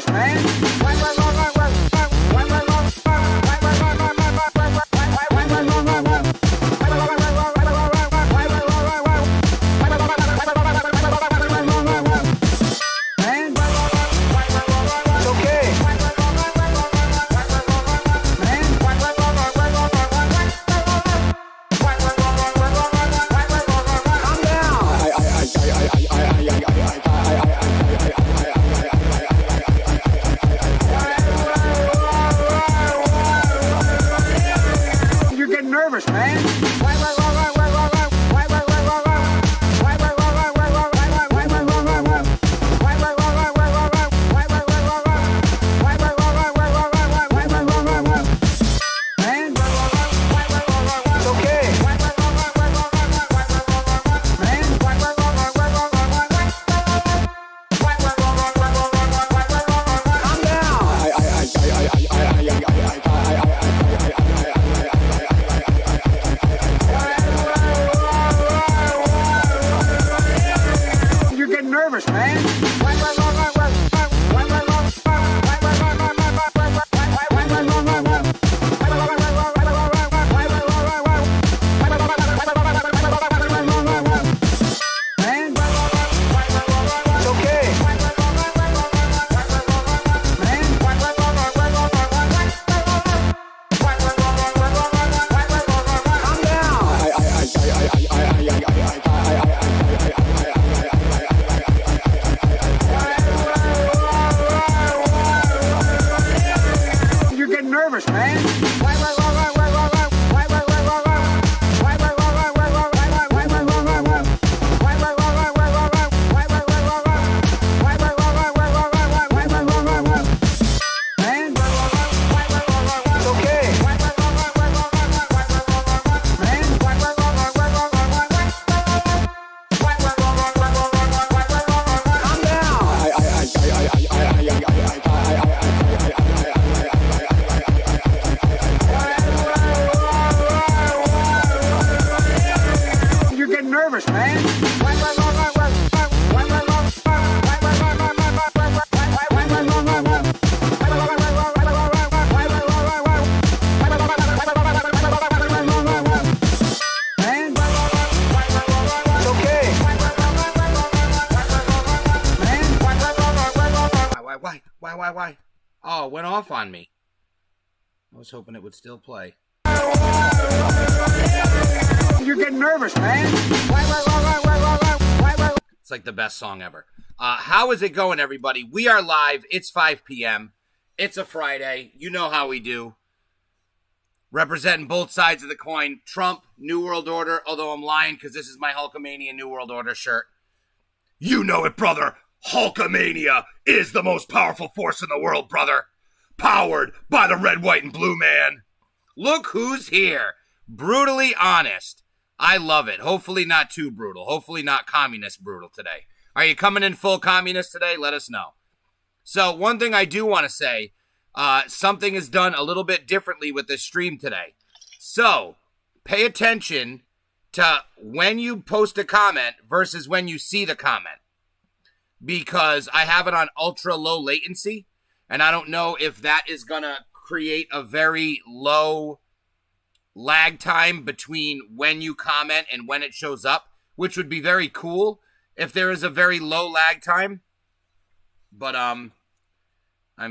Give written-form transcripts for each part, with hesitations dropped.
nervous, man. Nervous, man. Nervous, man. Nervous, man. Nervous, man. Why? Oh, it went off on me. I was hoping it would still play. You're getting nervous, man. It's like the best song ever. How is it going, everybody? We are live. It's 5 p.m. It's a Friday. You know how we do. Representing both sides of the coin. Trump, New World Order, although I'm lying because this is my Hulkamania New World Order shirt. You know it, brother. Hulkamania is the most powerful force in the world, brother. Powered by the red, white, and blue man. Look who's here. Brutally honest. I love it. Hopefully not too brutal. Hopefully not communist brutal today. Are you coming in full communist today? Let us know. So one thing I do want to say, something is done a little bit differently with this stream today. So pay attention to when you post a comment versus when you see the comment. Because I have it on ultra low latency. And I don't know if that is going to create a very low lag time between when you comment and when it shows up, which would be very cool if there is a very low lag time. But I'm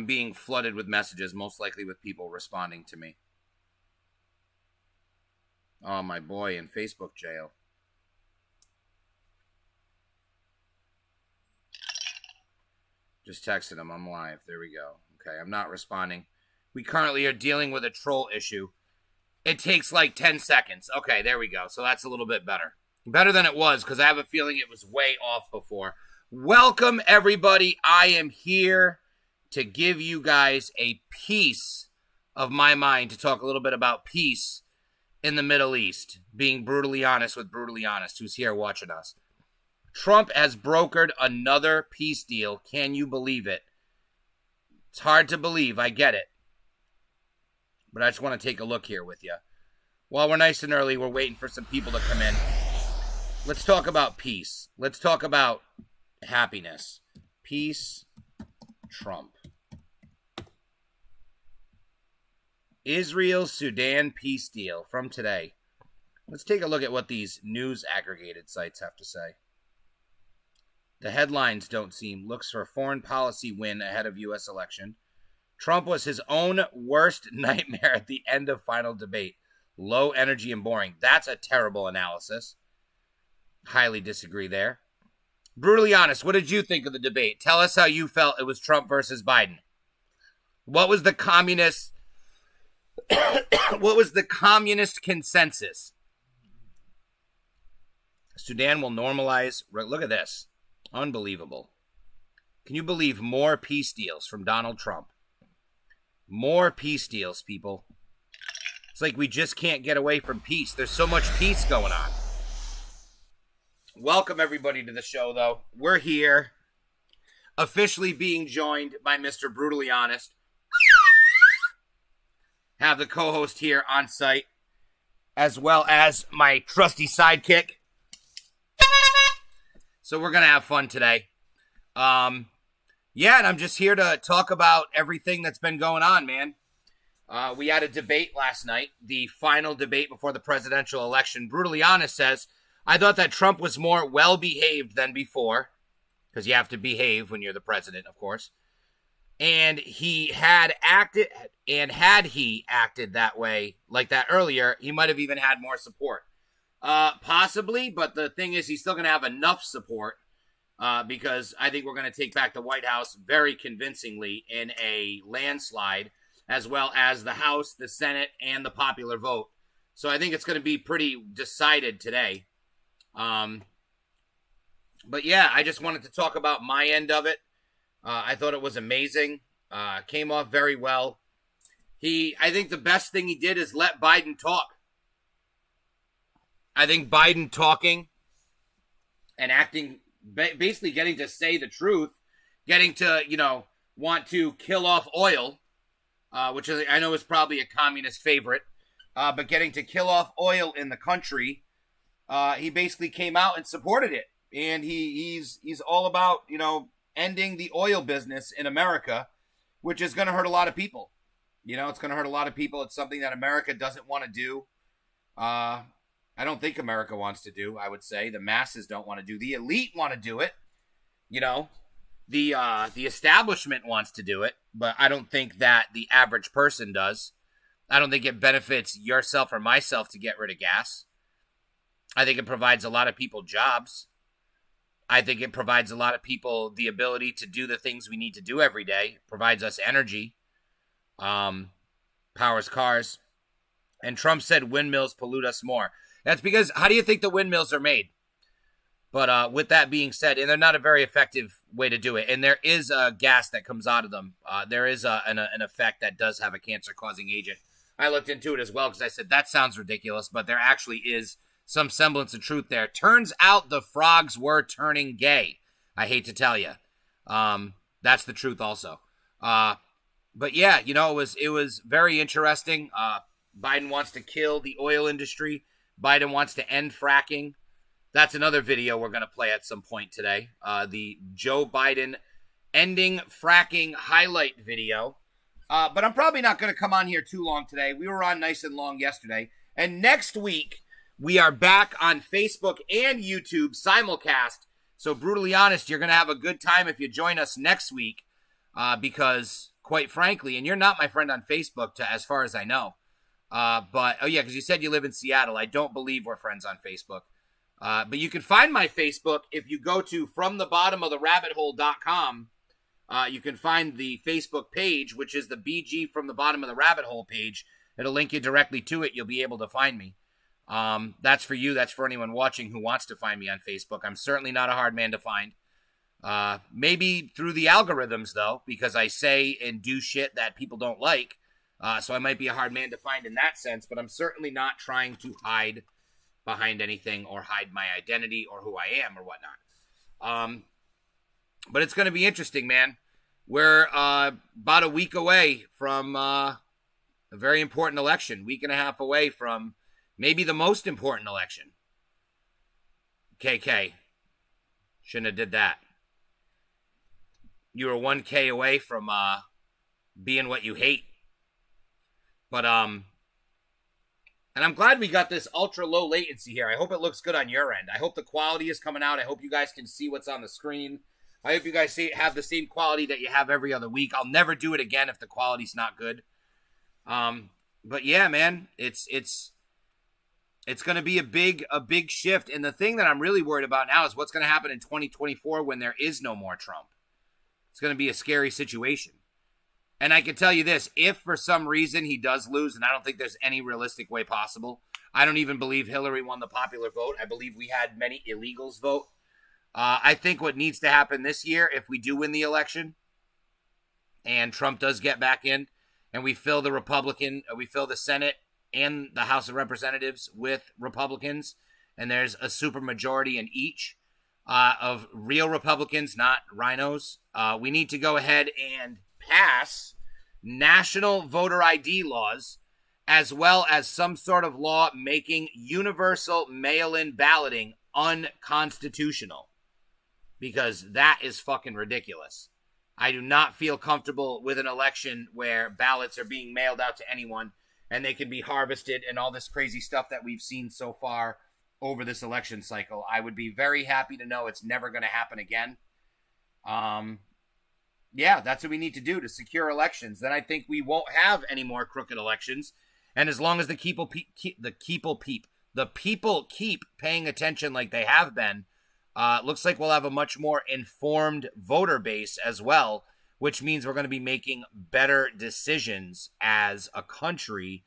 being flooded with messages, most likely with people responding to me. Oh, my boy in Facebook jail. Just texted him. I'm live. There we go. Okay, I'm not responding. We currently are dealing with a troll issue. It takes like 10 seconds. Okay, there we go. So that's a little bit better. Better than it was, because I have a feeling it was way off before. Welcome, everybody. I am here to give you guys a piece of my mind to talk a little bit about peace in the Middle East. Being brutally honest with Brutally Honest, who's here watching us. Trump has brokered another peace deal. Can you believe it? It's hard to believe. I get it. But I just want to take a look here with you. While we're nice and early, we're waiting for some people to come in. Let's talk about peace. Let's talk about happiness. Peace, Trump. Israel-Sudan peace deal from today. Let's take a look at what these news aggregated sites have to say. The headlines don't seem. Looks for foreign policy win ahead of U.S. election. Trump was his own worst nightmare at the end of final debate. Low energy and boring. That's a terrible analysis. Highly disagree there. Brutally honest, what did you think of the debate? Tell us how you felt it was Trump versus Biden. What was the communist consensus? Sudan will normalize. Look at this. Unbelievable. Can you believe more peace deals from Donald Trump? More peace deals, people. It's like we just can't get away from peace. There's so much peace going on. Welcome, everybody, to the show, though. We're here, officially being joined by Mr. Brutally Honest. Have the co-host here on site, as well as my trusty sidekick. So we're going to have fun today. Yeah, and I'm just here to talk about everything that's been going on, man. We had a debate last night, the final debate before the presidential election. Brutally Honest says, I thought that Trump was more well-behaved than before, because you have to behave when you're the president, of course. And he had acted, and had he acted that way, like that earlier, he might have even had more support. Possibly, but the thing is, he's still going to have enough support. Because I think we're going to take back the White House very convincingly in a landslide, as well as the House, the Senate, and the popular vote. So I think it's going to be pretty decided today. But yeah, I just wanted to talk about my end of it. I thought it was amazing. Came off very well. I think the best thing he did is let Biden talk. I think Biden talking and acting, basically getting to say the truth, getting to, want to kill off oil, which I know is probably a communist favorite, but getting to kill off oil in the country, he basically came out and supported it. And he's all about, ending the oil business in America, which is going to hurt a lot of people. It's going to hurt a lot of people. It's something that America doesn't want to do. I don't think America wants to do, I would say. The masses don't want to do. The elite want to do it. The establishment wants to do it, but I don't think that the average person does. I don't think it benefits yourself or myself to get rid of gas. I think it provides a lot of people jobs. I think it provides a lot of people the ability to do the things we need to do every day. It provides us energy, powers cars. And Trump said windmills pollute us more. That's because, how do you think the windmills are made? But with that being said, and they're not a very effective way to do it. And there is a gas that comes out of them. There is an effect that does have a cancer-causing agent. I looked into it as well because I said, that sounds ridiculous. But there actually is some semblance of truth there. Turns out the frogs were turning gay. I hate to tell you. That's the truth also. But yeah, it was very interesting. Biden wants to kill the oil industry. Biden wants to end fracking. That's another video we're going to play at some point today. The Joe Biden ending fracking highlight video. But I'm probably not going to come on here too long today. We were on nice and long yesterday. And next week, we are back on Facebook and YouTube simulcast. So Brutally Honest, you're going to have a good time if you join us next week. Because, quite frankly, and you're not my friend on Facebook, as far as I know. Because you said you live in Seattle. I don't believe we're friends on Facebook. But you can find my Facebook if you go to FromTheBottomOfTheRabbitHole.com. You can find the Facebook page, which is the BG From the Bottom of the Rabbit Hole page. It'll link you directly to it. You'll be able to find me. That's for you. That's for anyone watching who wants to find me on Facebook. I'm certainly not a hard man to find. Maybe through the algorithms, though, because I say and do shit that people don't like. So I might be a hard man to find in that sense, but I'm certainly not trying to hide behind anything or hide my identity or who I am or whatnot. But it's going to be interesting, man. We're about a week away from a very important election, week and a half away from maybe the most important election. KK. Shouldn't have did that. You were 1K away from being what you hate. But and I'm glad we got this ultra low latency here. I hope it looks good on your end. I hope the quality is coming out. I hope you guys can see what's on the screen. I hope you guys have the same quality that you have every other week. I'll never do it again if the quality's not good. But yeah, man, it's going to be a big shift. And the thing that I'm really worried about now is what's going to happen in 2024 when there is no more Trump. It's going to be a scary situation. And I can tell you this, if for some reason he does lose, and I don't think there's any realistic way possible, I don't even believe Hillary won the popular vote. I believe we had many illegals vote. I think what needs to happen this year, if we do win the election, and Trump does get back in, and we fill the Senate and the House of Representatives with Republicans, and there's a supermajority in each of real Republicans, not rhinos, we need to go ahead and pass national voter ID laws, as well as some sort of law making universal mail-in balloting unconstitutional, because that is fucking ridiculous. I do not feel comfortable with an election where ballots are being mailed out to anyone and they can be harvested and all this crazy stuff that we've seen so far over this election cycle. I would be very happy to know it's never going to happen again. Yeah, that's what we need to do to secure elections. Then I think we won't have any more crooked elections. And as long as the people keep paying attention like they have been, looks like we'll have a much more informed voter base as well, which means we're going to be making better decisions as a country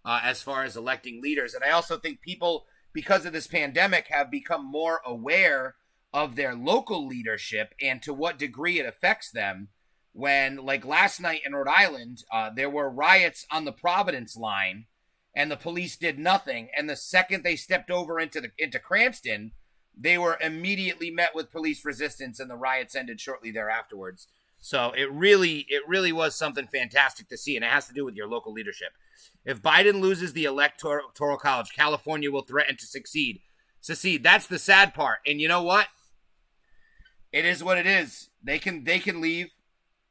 as far as electing leaders. And I also think people, because of this pandemic, have become more aware of their local leadership and to what degree it affects them. When, like last night in Rhode Island, there were riots on the Providence line and the police did nothing. And the second they stepped over into Cranston, they were immediately met with police resistance and the riots ended shortly thereafterwards. So it really was something fantastic to see, and it has to do with your local leadership. If Biden loses the Electoral College, California will threaten to secede. That's the sad part. And you know what? It is what it is. They can leave.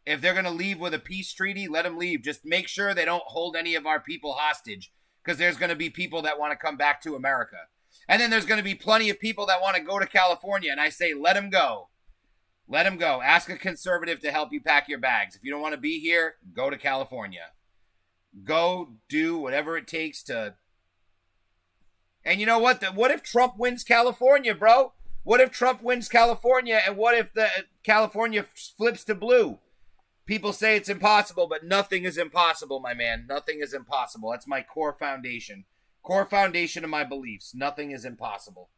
If they're going to leave with a peace treaty, let them leave. Just make sure they don't hold any of our people hostage, because there's going to be people that want to come back to America. And then there's going to be plenty of people that want to go to California, and I say let them go. Let them go. Ask a conservative to help you pack your bags. If you don't want to be here, go to California. Go do whatever it takes to... And you know what? What if Trump wins California, bro? What if Trump wins California, and what if the California flips to blue? People say it's impossible, but nothing is impossible, my man. Nothing is impossible. That's my core foundation. Core foundation of my beliefs. Nothing is impossible.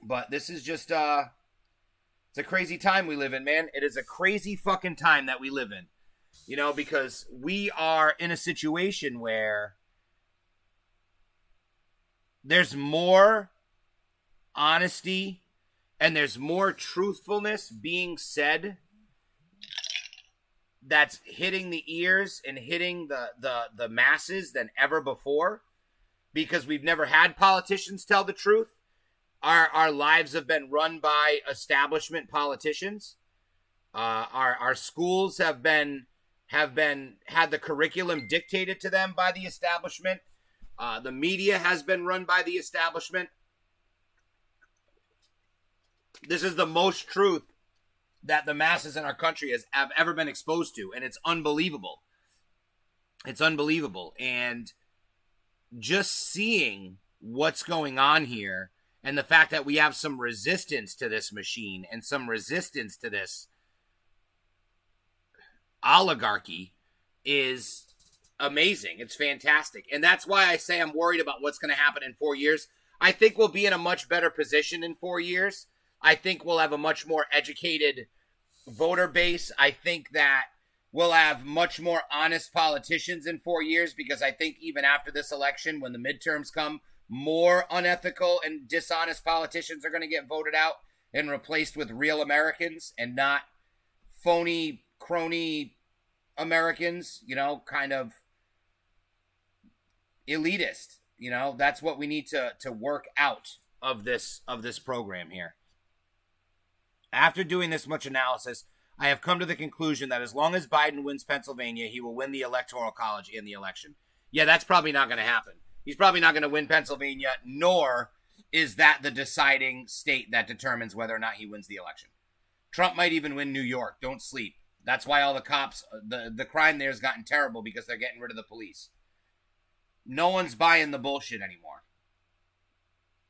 But this is just, it's a crazy time we live in, man. It is a crazy fucking time that we live in. You know, because we are in a situation where there's more honesty and there's more truthfulness being said that's hitting the ears and hitting the masses than ever before, because we've never had politicians tell the truth. Our lives have been run by establishment politicians. Our schools have had the curriculum dictated to them by the establishment. The media has been run by the establishment. This is the most truth that the masses in our country have ever been exposed to, and it's unbelievable. It's unbelievable. And just seeing what's going on here, and the fact that we have some resistance to this machine and some resistance to this oligarchy is amazing. It's fantastic. And that's why I say I'm worried about what's going to happen in 4 years. I think we'll be in a much better position in 4 years. I think we'll have a much more educated voter base. I think that we'll have much more honest politicians in 4 years, because I think even after this election, when the midterms come, more unethical and dishonest politicians are going to get voted out and replaced with real Americans and not phony, crony Americans, you know, kind of elitist. You know, that's what we need to work out of this program here. After doing this much analysis, I have come to the conclusion that as long as Biden wins Pennsylvania, he will win the Electoral College in the election. Yeah, that's probably not going to happen. He's probably not going to win Pennsylvania, nor is that the deciding state that determines whether or not he wins the election. Trump might even win New York. Don't sleep. That's why all the cops, the crime there has gotten terrible, because they're getting rid of the police. No one's buying the bullshit anymore.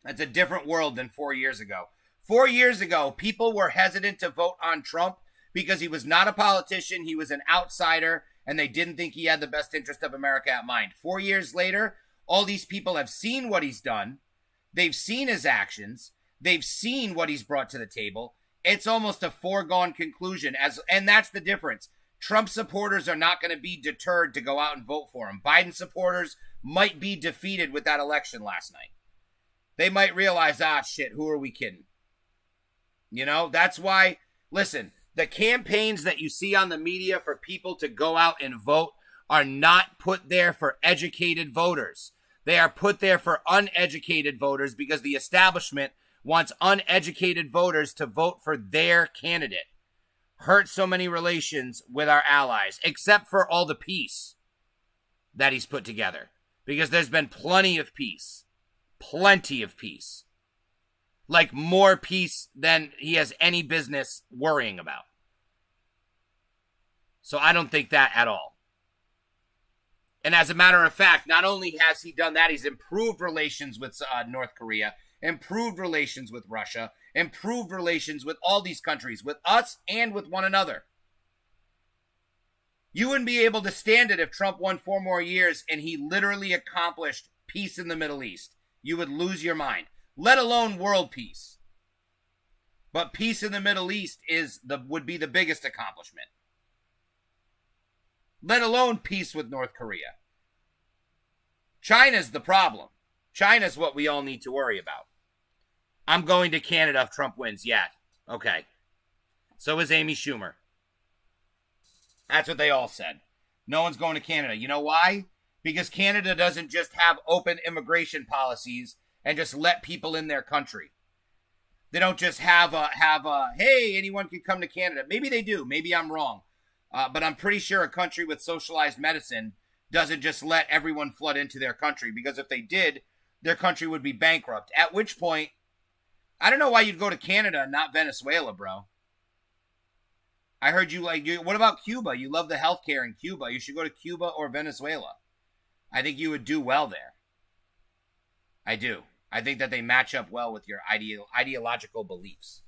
It's a different world than 4 years ago. 4 years ago, people were hesitant to vote on Trump because he was not a politician, he was an outsider, and they didn't think he had the best interest of America at mind. 4 years later, all these people have seen what he's done. They've seen his actions. They've seen what he's brought to the table. It's almost a foregone conclusion, and that's the difference. Trump supporters are not going to be deterred to go out and vote for him. Biden supporters might be defeated with that election last night. They might realize, shit, who are we kidding? You know, that's why, listen, the campaigns that you see on the media for people to go out and vote are not put there for educated voters. They are put there for uneducated voters because the establishment wants uneducated voters to vote for their candidate. Hurt so many relations with our allies, except for all the peace that he's put together. Because there's been plenty of peace. Plenty of peace. Like more peace than he has any business worrying about. So I don't think that at all. And as a matter of fact, not only has he done that, he's improved relations with North Korea, improved relations with Russia, improved relations with all these countries, with us and with one another. You wouldn't be able to stand it if Trump won 4 more years and he literally accomplished peace in the Middle East. You would lose your mind, let alone world peace. But peace in the Middle East would be the biggest accomplishment. Let alone peace with North Korea. China's the problem. China's what we all need to worry about. I'm going to Canada if Trump wins. Yeah. Okay. So is Amy Schumer. That's what they all said. No one's going to Canada. You know why? Because Canada doesn't just have open immigration policies and just let people in their country. They don't just have a hey, anyone can come to Canada. Maybe they do. Maybe I'm wrong. But I'm pretty sure a country with socialized medicine doesn't just let everyone flood into their country, because if they did, their country would be bankrupt. At which point, I don't know why you'd go to Canada and not Venezuela, bro. I heard what about Cuba? You love the healthcare in Cuba. You should go to Cuba or Venezuela. I think you would do well there. I do. I think that they match up well with your ideological beliefs.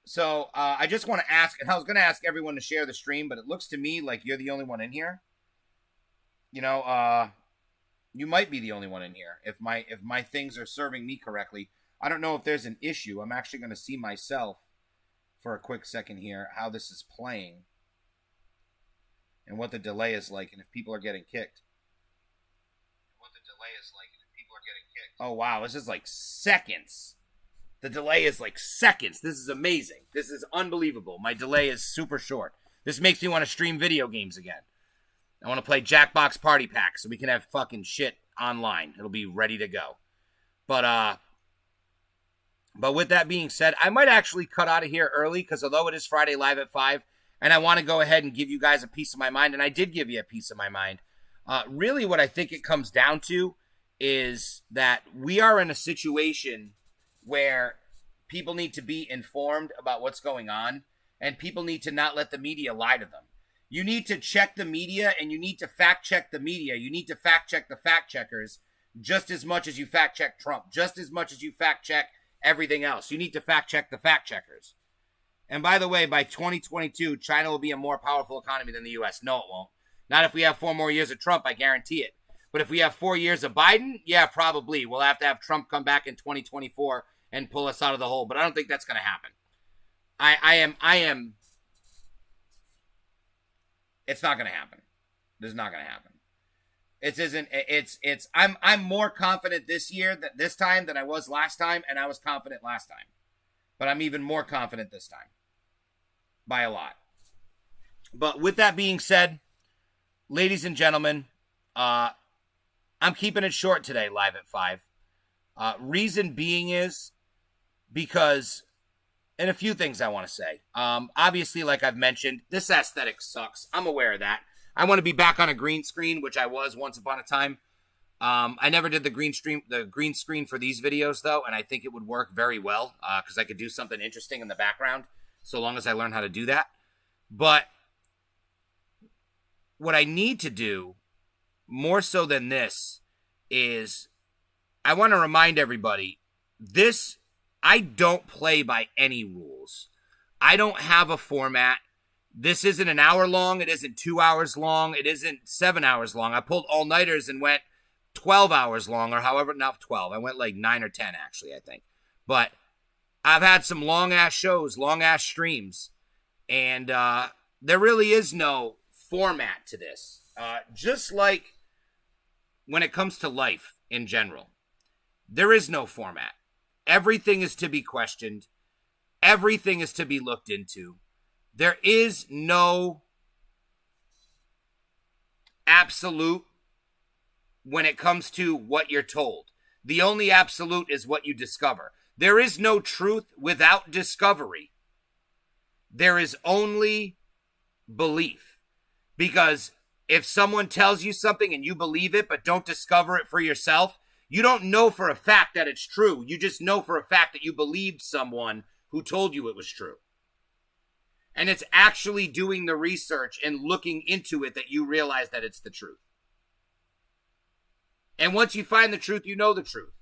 So I just want to ask, and I was going to ask everyone to share the stream, but it looks to me like you're the only one in here. You know, you might be the only one in here if my things are serving me correctly. I don't know if there's an issue. I'm actually going to see myself for a quick second here how this is playing and what the delay is like, and if people are getting kicked. Oh wow, this is like seconds. The delay is like seconds. This is amazing. This is unbelievable. My delay is super short. This makes me want to stream video games again. I want to play Jackbox Party Pack so we can have fucking shit online. It'll be ready to go. But with that being said, I might actually cut out of here early, because although it is Friday Live at 5, and I want to go ahead and give you guys a piece of my mind, and I did give you a piece of my mind, really what I think it comes down to is that we are in a situation where people need to be informed about what's going on, and people need to not let the media lie to them. You need to check the media, and you need to fact check the media. You need to fact check the fact checkers just as much as you fact check Trump, just as much as you fact check everything else. You need to fact check the fact checkers. And by the way, by 2022, China will be a more powerful economy than the U.S. No, it won't. Not if we have 4 more years of Trump, I guarantee it. But if we have 4 years of Biden, yeah, probably. We'll have to have Trump come back in 2024 and pull us out of the hole. But I don't think that's going to happen. It's not going to happen. This is not going to happen. I'm more confident this time than I was last time, and I was confident last time. But I'm even more confident this time. By a lot. But with that being said, ladies and gentlemen, I'm keeping it short today, live at 5. Reason being is because, and a few things I want to say. Obviously, like I've mentioned, this aesthetic sucks. I'm aware of that. I want to be back on a green screen, which I was once upon a time. I never did the green screen for these videos, though, and I think it would work very well because I could do something interesting in the background so long as I learn how to do that. But what I need to do, more so than this, is I want to remind everybody, I don't play by any rules. I don't have a format. This isn't an hour long. It isn't 2 hours long. It isn't 7 hours long. I pulled all-nighters and went 12 hours long, or however, not 12. I went like 9 or 10, actually, I think. But I've had some long-ass shows, long-ass streams, and there really is no format to this. Just like when it comes to life in general, there is no format. Everything is to be questioned. Everything is to be looked into. There is no absolute when it comes to what you're told. The only absolute is what you discover. There is no truth without discovery. There is only belief. Because if someone tells you something and you believe it but don't discover it for yourself, you don't know for a fact that it's true. You just know for a fact that you believed someone who told you it was true. And it's actually doing the research and looking into it that you realize that it's the truth. And once you find the truth, you know the truth.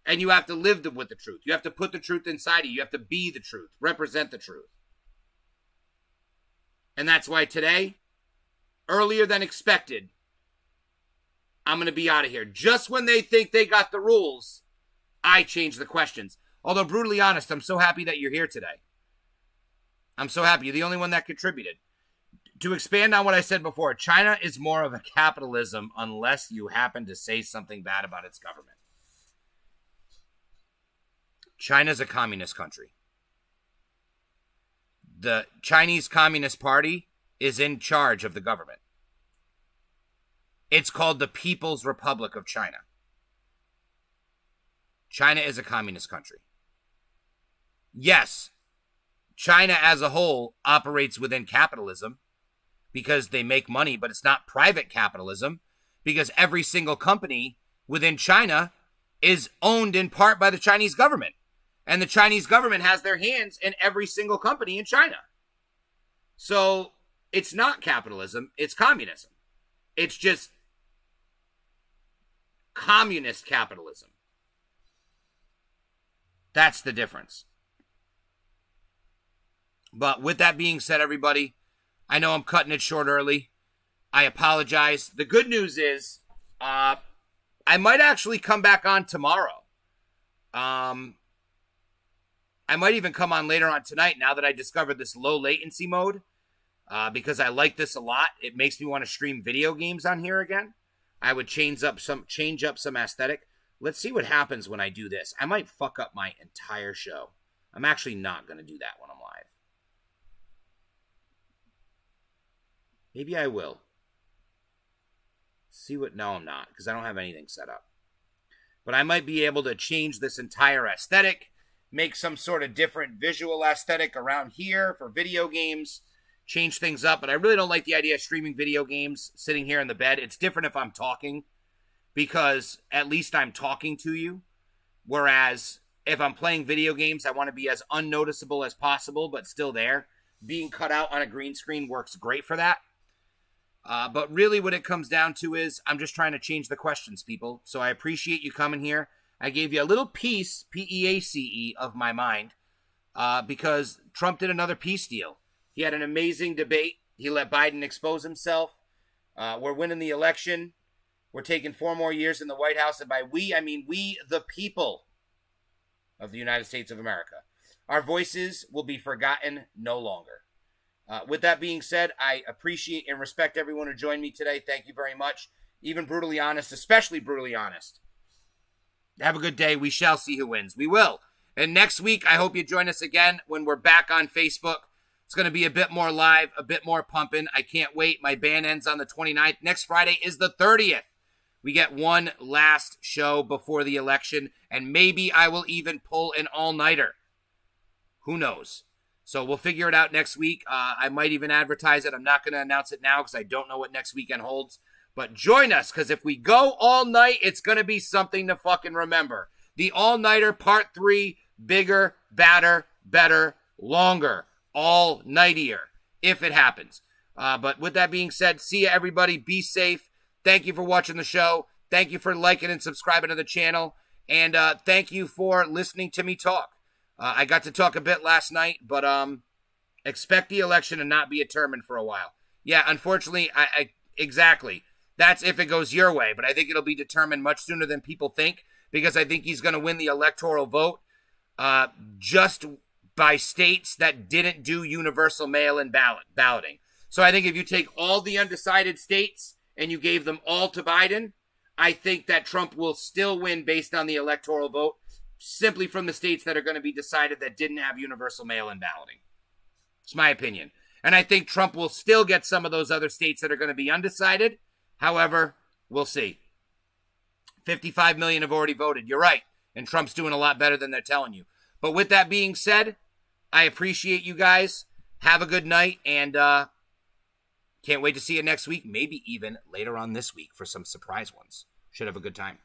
And you have to live with the truth. You have to put the truth inside of you. You have to be the truth, represent the truth. And that's why today, earlier than expected, I'm going to be out of here. Just when they think they got the rules, I change the questions. Although, brutally honest, I'm so happy that you're here today. I'm so happy. You're the only one that contributed. To expand on what I said before, China is more of a capitalism unless you happen to say something bad about its government. China's a communist country. The Chinese Communist Party is in charge of the government. It's called the People's Republic of China. China is a communist country. Yes, China as a whole operates within capitalism because they make money, but it's not private capitalism because every single company within China is owned in part by the Chinese government. And the Chinese government has their hands in every single company in China. So it's not capitalism, it's communism. It's just communist capitalism. That's the difference. But with that being said, everybody, I know I'm cutting it short early. I apologize. The good news is I might actually come back on tomorrow. I might even come on later on tonight now that I discovered this low latency mode because I like this a lot. It makes me want to stream video games on here again. I would change up some aesthetic. Let's see what happens when I do this. I might fuck up my entire show. I'm actually not going to do that when I'm live. Maybe I will. No, I'm not, because I don't have anything set up. But I might be able to change this entire aesthetic, make some sort of different visual aesthetic around here for video games, change things up. But I really don't like the idea of streaming video games sitting here in the bed. It's different if I'm talking, because at least I'm talking to you. Whereas if I'm playing video games, I want to be as unnoticeable as possible, but still there. Being cut out on a green screen works great for that. But really what it comes down to is I'm just trying to change the questions, people. So I appreciate you coming here. I gave you a little piece, P-E-A-C-E, of my mind because Trump did another peace deal. He had an amazing debate. He let Biden expose himself. We're winning the election. We're taking 4 more years in the White House. And by we, I mean we, the people of the United States of America. Our voices will be forgotten no longer. With that being said, I appreciate and respect everyone who joined me today. Thank you very much. Even brutally honest, especially brutally honest. Have a good day. We shall see who wins. We will. And next week, I hope you join us again when we're back on Facebook. It's going to be a bit more live, a bit more pumping. I can't wait. My ban ends on the 29th. Next Friday is the 30th. We get one last show before the election, and maybe I will even pull an all-nighter. Who knows? So we'll figure it out next week. I might even advertise it. I'm not going to announce it now because I don't know what next weekend holds. But join us, because if we go all night, it's going to be something to fucking remember. The All-Nighter Part 3, bigger, badder, better, longer, all-nightier, if it happens. But with that being said, see ya, everybody. Be safe. Thank you for watching the show. Thank you for liking and subscribing to the channel. And thank you for listening to me talk. I got to talk a bit last night, but expect the election to not be determined for a while. Yeah, unfortunately, I exactly. That's if it goes your way, but I think it'll be determined much sooner than people think, because I think he's going to win the electoral vote just by states that didn't do universal mail-in balloting. So I think if you take all the undecided states and you gave them all to Biden, I think that Trump will still win based on the electoral vote, simply from the states that are going to be decided that didn't have universal mail-in balloting. It's my opinion. And I think Trump will still get some of those other states that are going to be undecided. However, we'll see. 55 million have already voted. You're right. And Trump's doing a lot better than they're telling you. But with that being said, I appreciate you guys. Have a good night. And can't wait to see you next week. Maybe even later on this week for some surprise ones. Should have a good time.